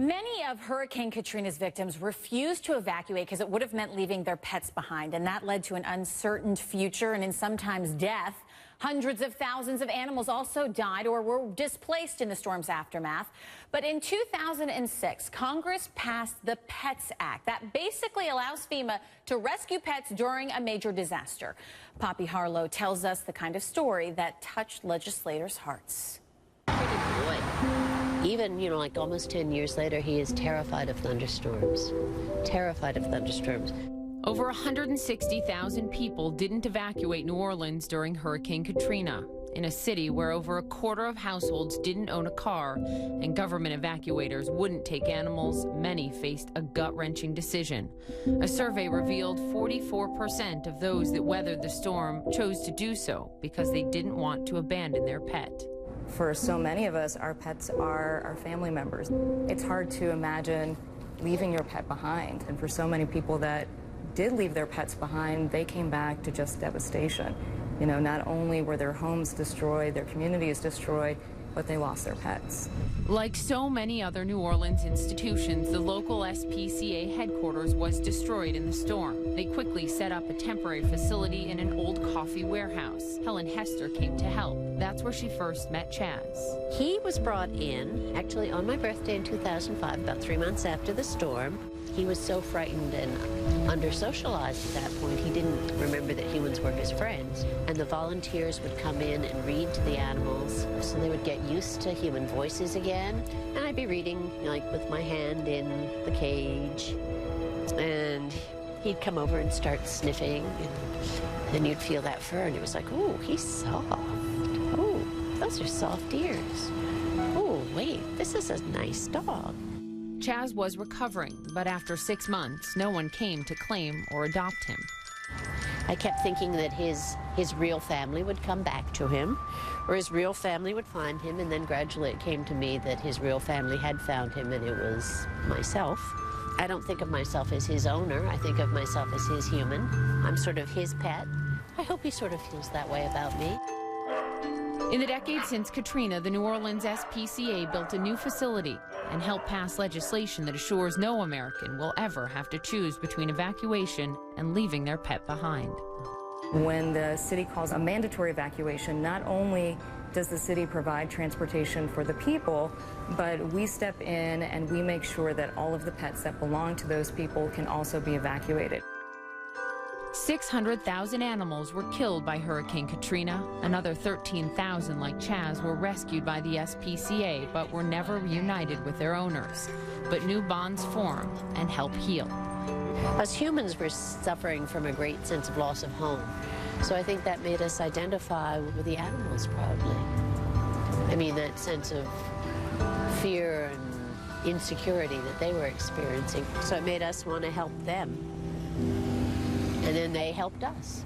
Many of Hurricane Katrina's victims refused to evacuate because it would have meant leaving their pets behind, and that led to an uncertain future and sometimes death. Hundreds of thousands of animals also died or were displaced in the storm's aftermath. But in 2006, Congress passed the PETS Act that basically allows FEMA to rescue pets during a major disaster. Poppy Harlow tells us the kind of story that touched legislators' hearts. Even, like almost 10 years later, he is terrified of thunderstorms. Terrified of thunderstorms. Over 160,000 people didn't evacuate New Orleans during Hurricane Katrina, in a city where over a quarter of households didn't own a car, and government evacuators wouldn't take animals. Many faced a gut-wrenching decision. A survey revealed 44% of those that weathered the storm chose to do so because they didn't want to abandon their pet. For so many of us, our pets are our family members. It's hard to imagine leaving your pet behind. And for so many people that did leave their pets behind, they came back to just devastation. Not only were their homes destroyed, their communities destroyed, but they lost their pets. Like so many other New Orleans institutions, the local SPCA headquarters was destroyed in the storm. They quickly set up a temporary facility in an old coffee warehouse. Helen Hester came to help. That's where she first met Chaz. He was brought in, actually on my birthday in 2005, about 3 months after the storm. He was so frightened and under-socialized at that point, he didn't remember that humans were his friends. And the volunteers would come in and read to the animals, so they would get used to human voices again. And I'd be reading, with my hand in the cage. And he'd come over and start sniffing. And then you'd feel that fur, and it was like, ooh, he's soft. Ooh, those are soft ears. Ooh, wait, this is a nice dog. Chaz was recovering, but after 6 months, no one came to claim or adopt him. I kept thinking that his real family would come back to him, or his real family would find him, and then gradually it came to me that his real family had found him, and it was myself. I don't think of myself as his owner. I think of myself as his human. I'm sort of his pet. I hope he sort of feels that way about me. In the decade since Katrina, the New Orleans SPCA built a new facility and helped pass legislation that assures no American will ever have to choose between evacuation and leaving their pet behind. When the city calls a mandatory evacuation, not only does the city provide transportation for the people, but we step in and we make sure that all of the pets that belong to those people can also be evacuated. 600,000 animals were killed by Hurricane Katrina. Another 13,000 like Chaz were rescued by the SPCA, but were never reunited with their owners. But new bonds form and help heal. Us humans were suffering from a great sense of loss of home. So I think that made us identify with the animals, probably. I mean, that sense of fear and insecurity that they were experiencing. So it made us want to help them. And then they helped us.